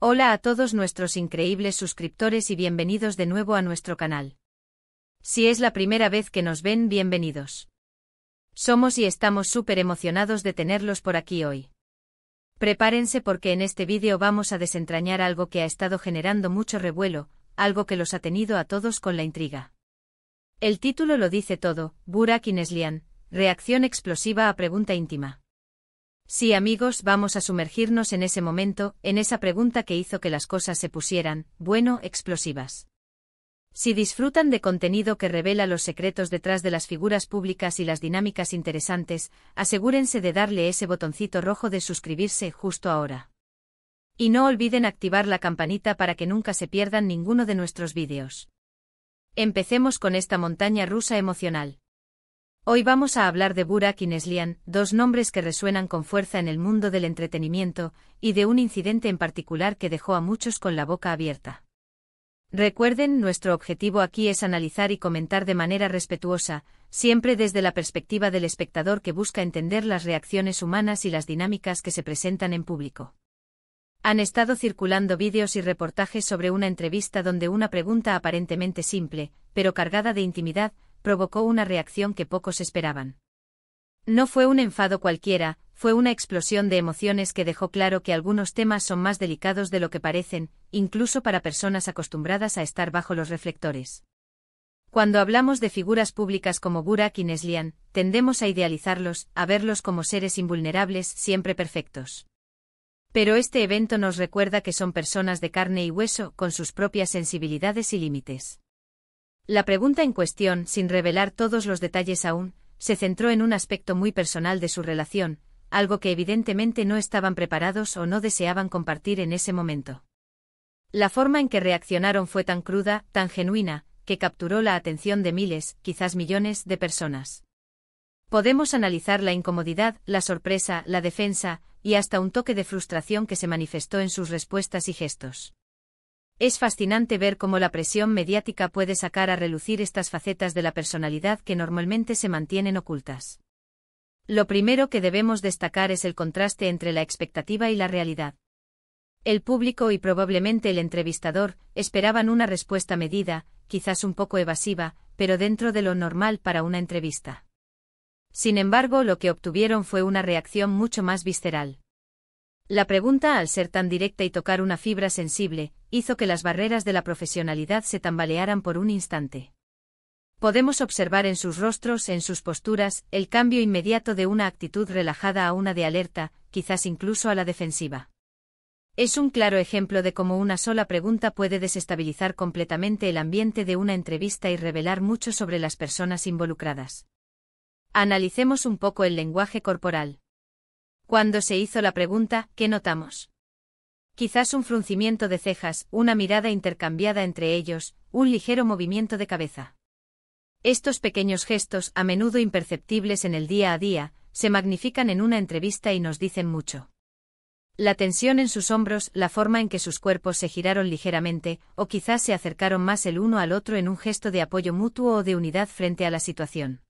Hola a todos nuestros increíbles suscriptores y bienvenidos de nuevo a nuestro canal. Si es la primera vez que nos ven, bienvenidos. Somos y estamos súper emocionados de tenerlos por aquí hoy. Prepárense porque en este vídeo vamos a desentrañar algo que ha estado generando mucho revuelo, algo que los ha tenido a todos con la intriga. El título lo dice todo: Burak y Neslihan, reacción explosiva a pregunta íntima. Sí, amigos, vamos a sumergirnos en ese momento, en esa pregunta que hizo que las cosas se pusieran, bueno, explosivas. Si disfrutan de contenido que revela los secretos detrás de las figuras públicas y las dinámicas interesantes, asegúrense de darle ese botoncito rojo de suscribirse justo ahora. Y no olviden activar la campanita para que nunca se pierdan ninguno de nuestros vídeos. Empecemos con esta montaña rusa emocional. Hoy vamos a hablar de Burak y Neslihan, dos nombres que resuenan con fuerza en el mundo del entretenimiento, y de un incidente en particular que dejó a muchos con la boca abierta. Recuerden, nuestro objetivo aquí es analizar y comentar de manera respetuosa, siempre desde la perspectiva del espectador que busca entender las reacciones humanas y las dinámicas que se presentan en público. Han estado circulando vídeos y reportajes sobre una entrevista donde una pregunta aparentemente simple, pero cargada de intimidad, provocó una reacción que pocos esperaban. No fue un enfado cualquiera, fue una explosión de emociones que dejó claro que algunos temas son más delicados de lo que parecen, incluso para personas acostumbradas a estar bajo los reflectores. Cuando hablamos de figuras públicas como Burak y Neslihan, tendemos a idealizarlos, a verlos como seres invulnerables, siempre perfectos. Pero este evento nos recuerda que son personas de carne y hueso, con sus propias sensibilidades y límites. La pregunta en cuestión, sin revelar todos los detalles aún, se centró en un aspecto muy personal de su relación, algo que evidentemente no estaban preparados o no deseaban compartir en ese momento. La forma en que reaccionaron fue tan cruda, tan genuina, que capturó la atención de miles, quizás millones, de personas. Podemos analizar la incomodidad, la sorpresa, la defensa, y hasta un toque de frustración que se manifestó en sus respuestas y gestos. Es fascinante ver cómo la presión mediática puede sacar a relucir estas facetas de la personalidad que normalmente se mantienen ocultas. Lo primero que debemos destacar es el contraste entre la expectativa y la realidad. El público y probablemente el entrevistador esperaban una respuesta medida, quizás un poco evasiva, pero dentro de lo normal para una entrevista. Sin embargo, lo que obtuvieron fue una reacción mucho más visceral. La pregunta, al ser tan directa y tocar una fibra sensible, hizo que las barreras de la profesionalidad se tambalearan por un instante. Podemos observar en sus rostros, en sus posturas, el cambio inmediato de una actitud relajada a una de alerta, quizás incluso a la defensiva. Es un claro ejemplo de cómo una sola pregunta puede desestabilizar completamente el ambiente de una entrevista y revelar mucho sobre las personas involucradas. Analicemos un poco el lenguaje corporal. Cuando se hizo la pregunta, ¿qué notamos? Quizás un fruncimiento de cejas, una mirada intercambiada entre ellos, un ligero movimiento de cabeza. Estos pequeños gestos, a menudo imperceptibles en el día a día, se magnifican en una entrevista y nos dicen mucho. La tensión en sus hombros, la forma en que sus cuerpos se giraron ligeramente, o quizás se acercaron más el uno al otro en un gesto de apoyo mutuo o de unidad frente a la situación.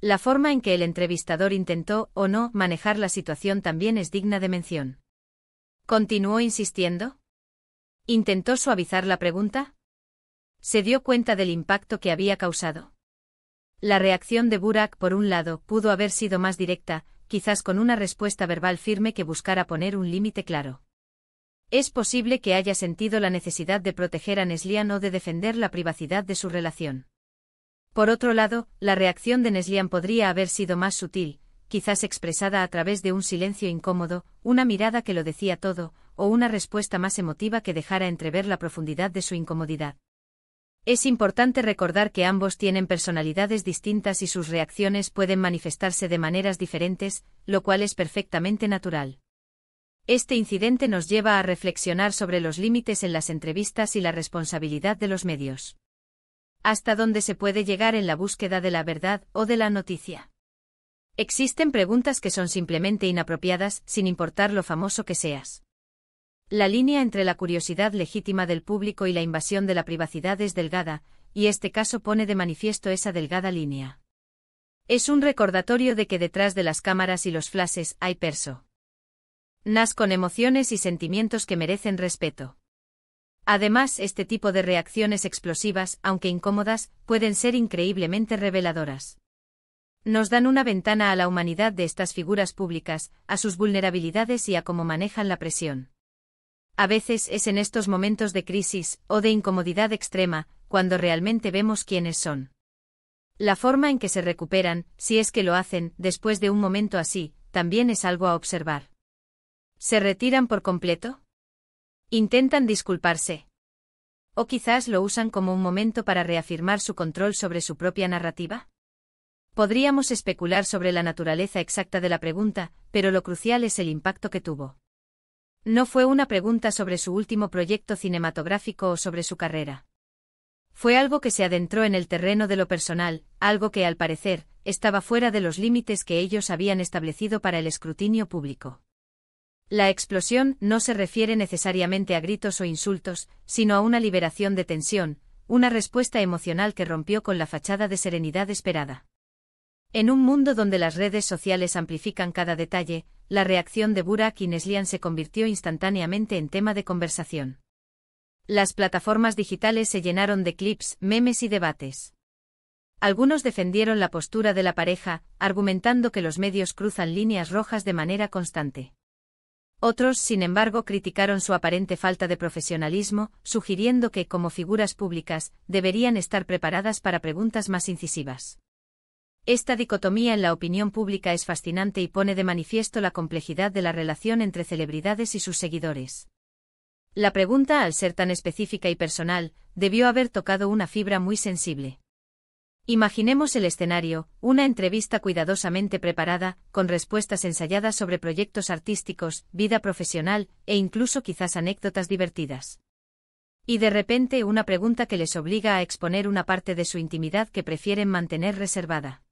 La forma en que el entrevistador intentó, o no, manejar la situación también es digna de mención. ¿Continuó insistiendo? ¿Intentó suavizar la pregunta? ¿Se dio cuenta del impacto que había causado? La reacción de Burak, por un lado, pudo haber sido más directa, quizás con una respuesta verbal firme que buscara poner un límite claro. Es posible que haya sentido la necesidad de proteger a Neslihan o de defender la privacidad de su relación. Por otro lado, la reacción de Neslihan podría haber sido más sutil, quizás expresada a través de un silencio incómodo, una mirada que lo decía todo, o una respuesta más emotiva que dejara entrever la profundidad de su incomodidad. Es importante recordar que ambos tienen personalidades distintas y sus reacciones pueden manifestarse de maneras diferentes, lo cual es perfectamente natural. Este incidente nos lleva a reflexionar sobre los límites en las entrevistas y la responsabilidad de los medios. ¿Hasta dónde se puede llegar en la búsqueda de la verdad o de la noticia? Existen preguntas que son simplemente inapropiadas, sin importar lo famoso que seas. La línea entre la curiosidad legítima del público y la invasión de la privacidad es delgada, y este caso pone de manifiesto esa delgada línea. Es un recordatorio de que detrás de las cámaras y los flashes hay Nas con emociones y sentimientos que merecen respeto. Además, este tipo de reacciones explosivas, aunque incómodas, pueden ser increíblemente reveladoras. Nos dan una ventana a la humanidad de estas figuras públicas, a sus vulnerabilidades y a cómo manejan la presión. A veces es en estos momentos de crisis, o de incomodidad extrema, cuando realmente vemos quiénes son. La forma en que se recuperan, si es que lo hacen, después de un momento así, también es algo a observar. ¿Se retiran por completo? ¿Intentan disculparse? ¿O quizás lo usan como un momento para reafirmar su control sobre su propia narrativa? Podríamos especular sobre la naturaleza exacta de la pregunta, pero lo crucial es el impacto que tuvo. No fue una pregunta sobre su último proyecto cinematográfico o sobre su carrera. Fue algo que se adentró en el terreno de lo personal, algo que, al parecer, estaba fuera de los límites que ellos habían establecido para el escrutinio público. La explosión no se refiere necesariamente a gritos o insultos, sino a una liberación de tensión, una respuesta emocional que rompió con la fachada de serenidad esperada. En un mundo donde las redes sociales amplifican cada detalle, la reacción de Burak y Neslihan se convirtió instantáneamente en tema de conversación. Las plataformas digitales se llenaron de clips, memes y debates. Algunos defendieron la postura de la pareja, argumentando que los medios cruzan líneas rojas de manera constante. Otros, sin embargo, criticaron su aparente falta de profesionalismo, sugiriendo que, como figuras públicas, deberían estar preparadas para preguntas más incisivas. Esta dicotomía en la opinión pública es fascinante y pone de manifiesto la complejidad de la relación entre celebridades y sus seguidores. La pregunta, al ser tan específica y personal, debió haber tocado una fibra muy sensible. Imaginemos el escenario, una entrevista cuidadosamente preparada, con respuestas ensayadas sobre proyectos artísticos, vida profesional, e incluso quizás anécdotas divertidas. Y de repente una pregunta que les obliga a exponer una parte de su intimidad que prefieren mantener reservada.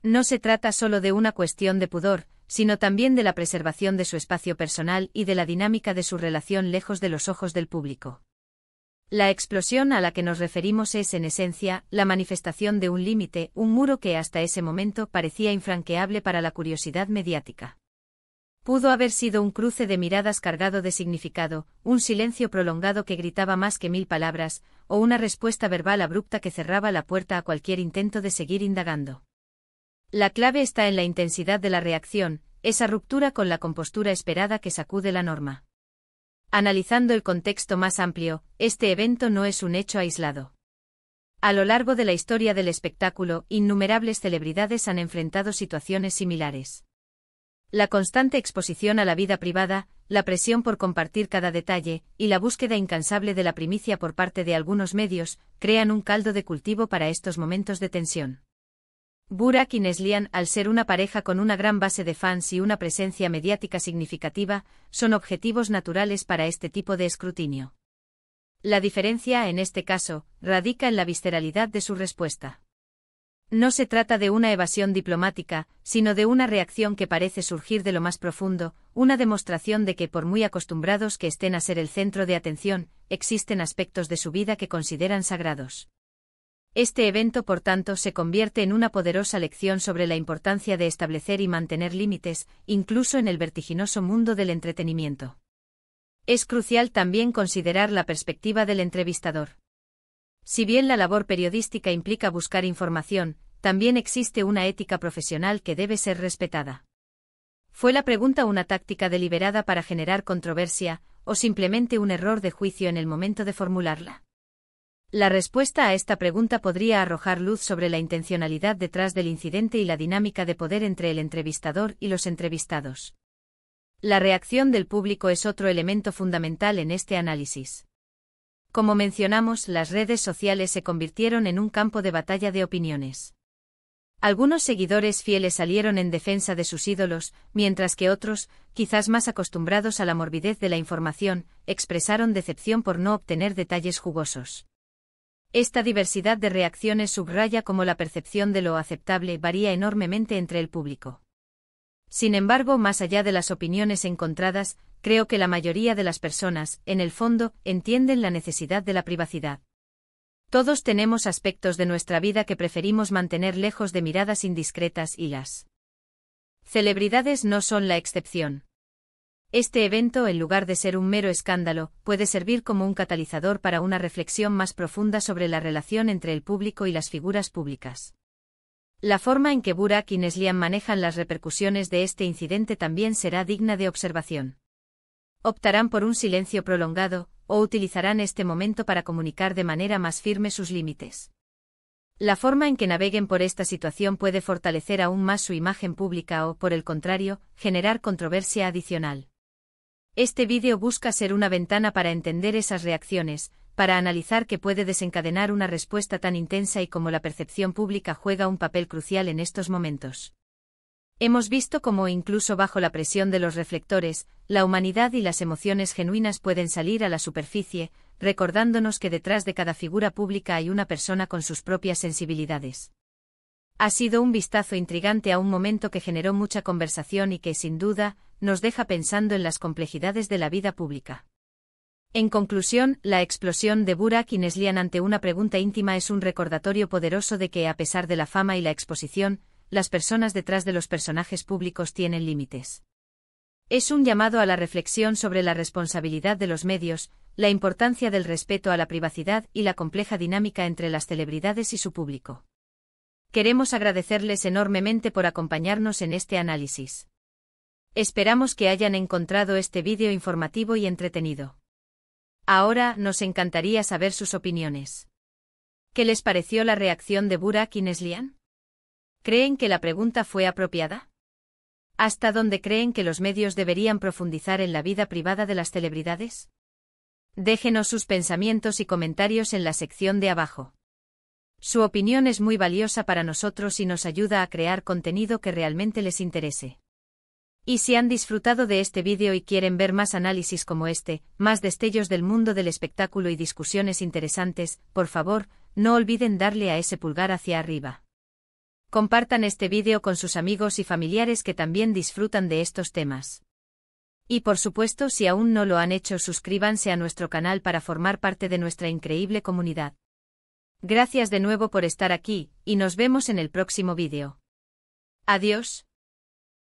No se trata solo de una cuestión de pudor, sino también de la preservación de su espacio personal y de la dinámica de su relación lejos de los ojos del público. La explosión a la que nos referimos es, en esencia, la manifestación de un límite, un muro que hasta ese momento parecía infranqueable para la curiosidad mediática. Pudo haber sido un cruce de miradas cargado de significado, un silencio prolongado que gritaba más que 1000 palabras, o una respuesta verbal abrupta que cerraba la puerta a cualquier intento de seguir indagando. La clave está en la intensidad de la reacción, esa ruptura con la compostura esperada que sacude la norma. Analizando el contexto más amplio, este evento no es un hecho aislado. A lo largo de la historia del espectáculo, innumerables celebridades han enfrentado situaciones similares. La constante exposición a la vida privada, la presión por compartir cada detalle, y la búsqueda incansable de la primicia por parte de algunos medios, crean un caldo de cultivo para estos momentos de tensión. Burak y Neslihan, al ser una pareja con una gran base de fans y una presencia mediática significativa, son objetivos naturales para este tipo de escrutinio. La diferencia, en este caso, radica en la visceralidad de su respuesta. No se trata de una evasión diplomática, sino de una reacción que parece surgir de lo más profundo, una demostración de que, por muy acostumbrados que estén a ser el centro de atención, existen aspectos de su vida que consideran sagrados. Este evento, por tanto, se convierte en una poderosa lección sobre la importancia de establecer y mantener límites, incluso en el vertiginoso mundo del entretenimiento. Es crucial también considerar la perspectiva del entrevistador. Si bien la labor periodística implica buscar información, también existe una ética profesional que debe ser respetada. ¿Fue la pregunta una táctica deliberada para generar controversia, o simplemente un error de juicio en el momento de formularla? La respuesta a esta pregunta podría arrojar luz sobre la intencionalidad detrás del incidente y la dinámica de poder entre el entrevistador y los entrevistados. La reacción del público es otro elemento fundamental en este análisis. Como mencionamos, las redes sociales se convirtieron en un campo de batalla de opiniones. Algunos seguidores fieles salieron en defensa de sus ídolos, mientras que otros, quizás más acostumbrados a la morbidez de la información, expresaron decepción por no obtener detalles jugosos. Esta diversidad de reacciones subraya cómo la percepción de lo aceptable varía enormemente entre el público. Sin embargo, más allá de las opiniones encontradas, creo que la mayoría de las personas, en el fondo, entienden la necesidad de la privacidad. Todos tenemos aspectos de nuestra vida que preferimos mantener lejos de miradas indiscretas y las celebridades no son la excepción. Este evento, en lugar de ser un mero escándalo, puede servir como un catalizador para una reflexión más profunda sobre la relación entre el público y las figuras públicas. La forma en que Burak y Neslihan manejan las repercusiones de este incidente también será digna de observación. ¿Optarán por un silencio prolongado, o utilizarán este momento para comunicar de manera más firme sus límites? La forma en que naveguen por esta situación puede fortalecer aún más su imagen pública o, por el contrario, generar controversia adicional. Este vídeo busca ser una ventana para entender esas reacciones, para analizar qué puede desencadenar una respuesta tan intensa y cómo la percepción pública juega un papel crucial en estos momentos. Hemos visto cómo, incluso bajo la presión de los reflectores, la humanidad y las emociones genuinas pueden salir a la superficie, recordándonos que detrás de cada figura pública hay una persona con sus propias sensibilidades. Ha sido un vistazo intrigante a un momento que generó mucha conversación y que, sin duda, nos deja pensando en las complejidades de la vida pública. En conclusión, la explosión de Burak y Neslihan ante una pregunta íntima es un recordatorio poderoso de que, a pesar de la fama y la exposición, las personas detrás de los personajes públicos tienen límites. Es un llamado a la reflexión sobre la responsabilidad de los medios, la importancia del respeto a la privacidad y la compleja dinámica entre las celebridades y su público. Queremos agradecerles enormemente por acompañarnos en este análisis. Esperamos que hayan encontrado este vídeo informativo y entretenido. Ahora, nos encantaría saber sus opiniones. ¿Qué les pareció la reacción de Burak y Neslihan? ¿Creen que la pregunta fue apropiada? ¿Hasta dónde creen que los medios deberían profundizar en la vida privada de las celebridades? Déjenos sus pensamientos y comentarios en la sección de abajo. Su opinión es muy valiosa para nosotros y nos ayuda a crear contenido que realmente les interese. Y si han disfrutado de este vídeo y quieren ver más análisis como este, más destellos del mundo del espectáculo y discusiones interesantes, por favor, no olviden darle a ese pulgar hacia arriba. Compartan este vídeo con sus amigos y familiares que también disfrutan de estos temas. Y por supuesto, si aún no lo han hecho, suscríbanse a nuestro canal para formar parte de nuestra increíble comunidad. Gracias de nuevo por estar aquí, y nos vemos en el próximo vídeo. Adiós.